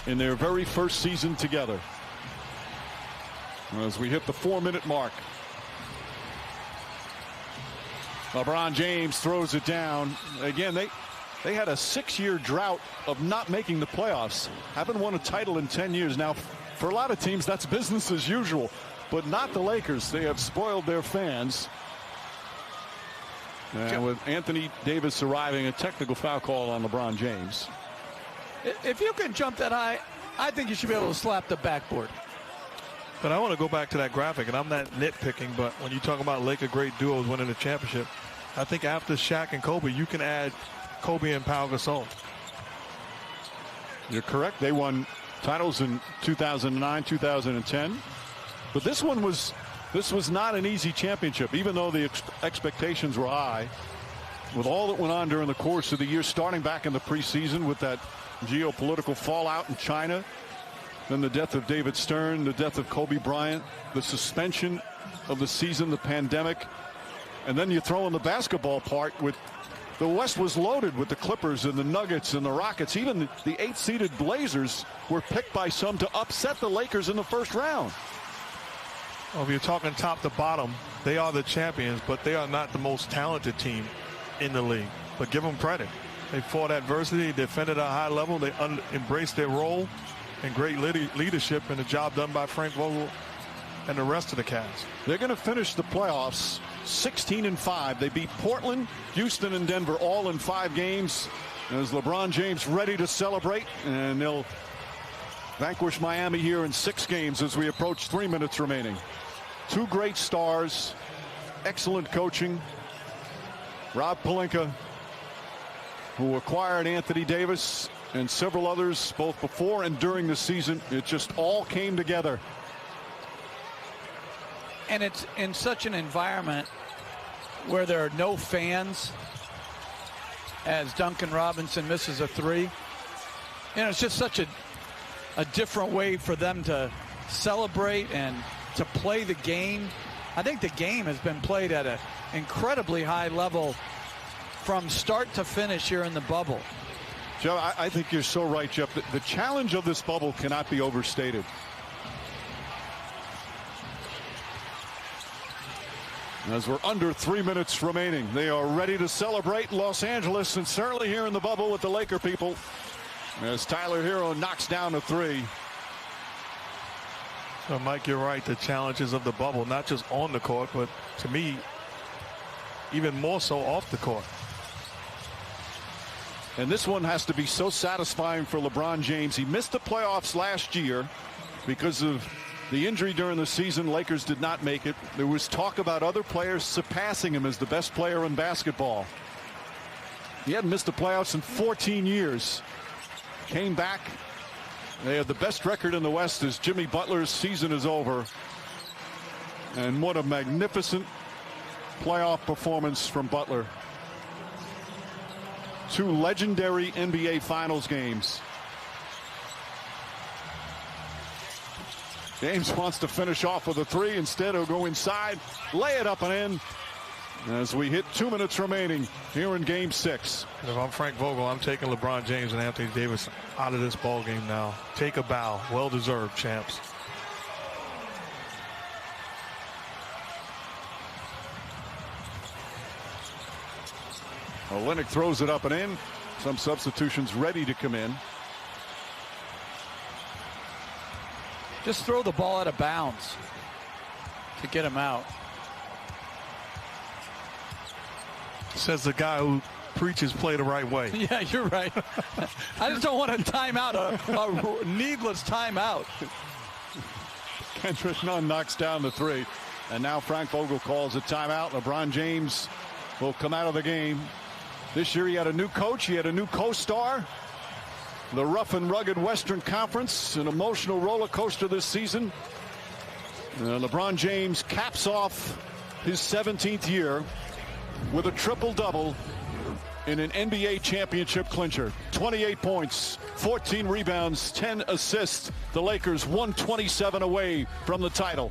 in their very first season together. As we hit the 4-minute mark, LeBron James throws it down. Again, they had a 6-year drought of not making the playoffs. Haven't won a title in 10 years. Now, for a lot of teams, that's business as usual, but not the Lakers. They have spoiled their fans. And with Anthony Davis arriving, a technical foul call on LeBron James. If you can jump that high, I think you should be able to slap the backboard. But I want to go back to that graphic, and I'm not nitpicking, but when you talk about Laker great duos winning the championship, I think after Shaq and Kobe, you can add Kobe and Pau Gasol. You're correct. They won titles in 2009, 2010. But this was not an easy championship, even though the expectations were high. With all that went on during the course of the year, starting back in the preseason with that geopolitical fallout in China, then the death of David Stern, the death of Kobe Bryant, the suspension of the season, the pandemic, and then you throw in the basketball part with the West was loaded with the Clippers and the Nuggets and the Rockets. Even the 8-seeded Blazers were picked by some to upset the Lakers in the first round. Well, if you're talking top to bottom, they are the champions, but they are not the most talented team in the league. But give them credit. They fought adversity, defended at a high level, they embraced their role, and great leadership, and the job done by Frank Vogel and the rest of the Cavs. They're going to finish the playoffs 16-5. They beat Portland, Houston, and Denver all in 5 games. As LeBron James ready to celebrate, and they'll vanquish Miami here in 6 games as we approach 3 minutes remaining. 2 great stars, excellent coaching. Rob Pelinka, who acquired Anthony Davis and several others both before and during the season. It just all came together. And it's in such an environment where there are no fans as Duncan Robinson misses a 3. You know, it's just such a different way for them to celebrate and to play the game. I think the game has been played at an incredibly high level from start to finish here in the bubble. Jeff, I think you're so right, Jeff. The challenge of this bubble cannot be overstated. As we're under 3 minutes remaining, they are ready to celebrate in Los Angeles and certainly here in the bubble with the Laker people. As Tyler Hero knocks down a 3. So, Mike, you're right. The challenges of the bubble, not just on the court, but to me, even more so off the court. And this one has to be so satisfying for LeBron James. He missed the playoffs last year because of the injury during the season. Lakers did not make it. There was talk about other players surpassing him as the best player in basketball. He hadn't missed the playoffs in 14 years. Came back. They have the best record in the West as Jimmy Butler's season is over. And what a magnificent playoff performance from Butler. 2 legendary NBA Finals games. James wants to finish off with a 3. Instead, he'll go inside, lay it up and in. As we hit 2 minutes remaining here in Game 6. If I'm Frank Vogel, I'm taking LeBron James and Anthony Davis out of this ball game now. Take a bow. Well-deserved, champs. Olynyk throws it up and in. Some substitutions ready to come in. Just throw the ball out of bounds to get him out. Says the guy who preaches play the right way. Yeah, you're right. I just don't want a timeout, a needless timeout. Kendrick Nunn knocks down the 3. And now Frank Vogel calls a timeout. LeBron James will come out of the game. This year he had a new coach. He had a new co-star. The rough and rugged Western Conference, an emotional roller coaster this season. LeBron James caps off his 17th year with a triple-double in an NBA championship clincher. 28 points, 14 rebounds, 10 assists. The Lakers 127 away from the title.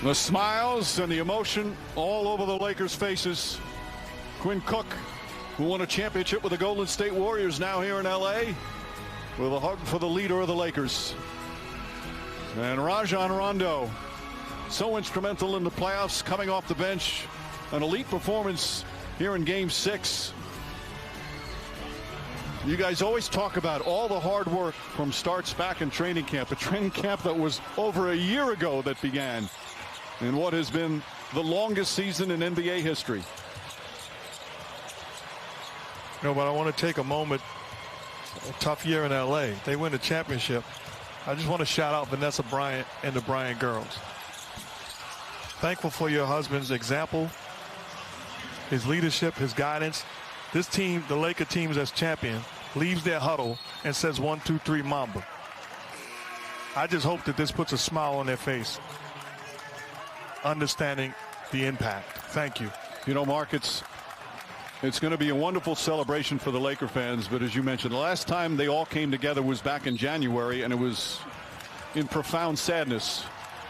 The smiles and the emotion all over the Lakers' faces. Quinn Cook, who won a championship with the Golden State Warriors, now here in L.A. with a hug for the leader of the Lakers. And Rajon Rondo, so instrumental in the playoffs, coming off the bench. An elite performance here in Game 6. You guys always talk about all the hard work from starts back in training camp. A training camp that was over a year ago that began in what has been the longest season in NBA history. No, but I want to take a moment. A tough year in L.A. They win the championship. I just want to shout out Vanessa Bryant and the Bryant girls. Thankful for your husband's example, his leadership, his guidance. This team, the Laker teams as champion, leaves their huddle and says 1, 2, 3 Mamba. I just hope that this puts a smile on their face, understanding the impact. Thank you. You know, Mark, it's going to be a wonderful celebration for the Laker fans. But as you mentioned, the last time they all came together was back in January, and it was in profound sadness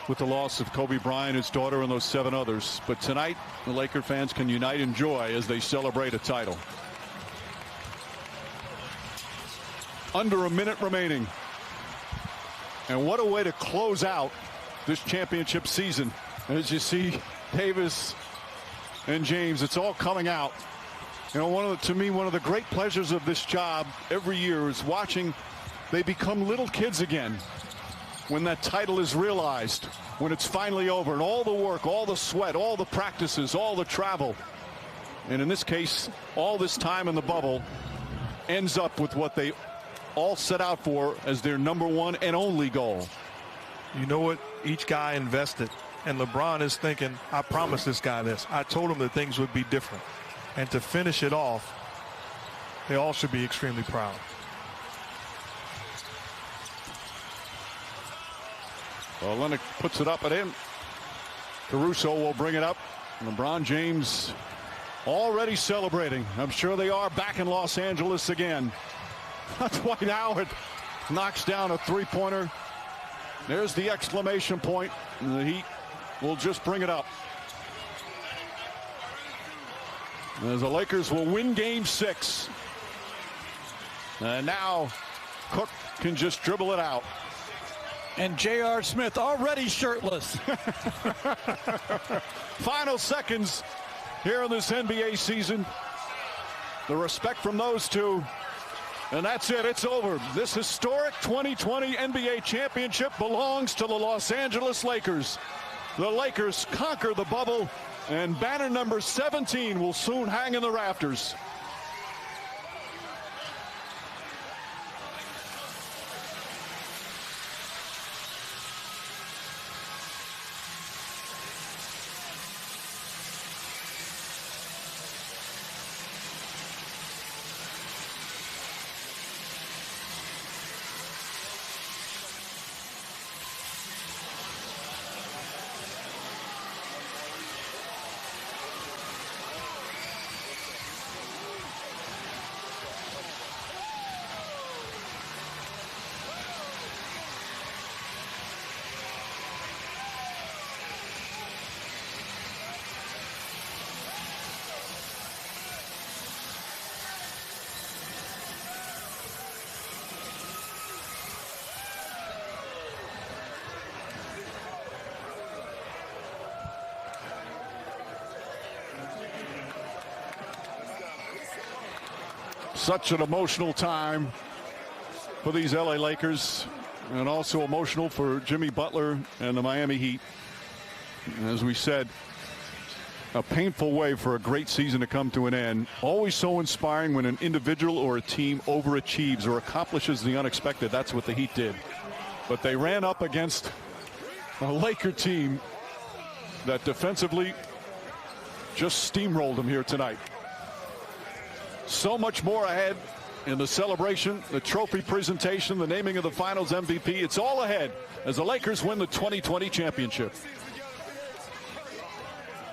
with the loss of Kobe Bryant, his daughter, and those 7 others. But tonight, the Laker fans can unite in joy as they celebrate a title. Under a minute remaining. And what a way to close out this championship season. As you see Davis and James, it's all coming out. You know, to me, one of the great pleasures of this job every year is watching they become little kids again when that title is realized, when it's finally over, and all the work, all the sweat, all the practices, all the travel, and in this case, all this time in the bubble ends up with what they all set out for as their #1 and only goal. You know what? Each guy invested, and LeBron is thinking, I promised this guy this. I told him that things would be different. And to finish it off, they all should be extremely proud. Well, Lennox puts it up and in. Caruso will bring it up. LeBron James already celebrating. I'm sure they are back in Los Angeles again. Dwight Howard knocks down a three-pointer. There's the exclamation point. And the Heat will just bring it up. As the Lakers will win Game 6. And now Cook can just dribble it out. And J.R. Smith already shirtless. Final seconds here in this NBA season. The respect from those two. And that's it. It's over. This historic 2020 NBA championship belongs to the Los Angeles Lakers. The Lakers conquer the bubble, and banner number 17 will soon hang in the rafters. Such an emotional time for these LA Lakers, and also emotional for Jimmy Butler and the Miami Heat. As we said, a painful way for a great season to come to an end. Always so inspiring when an individual or a team overachieves or accomplishes the unexpected. That's what the Heat did. But they ran up against a Laker team that defensively just steamrolled them here tonight. So much more ahead in the celebration, the trophy presentation, the naming of the Finals MVP. It's all ahead as the Lakers win the 2020 championship.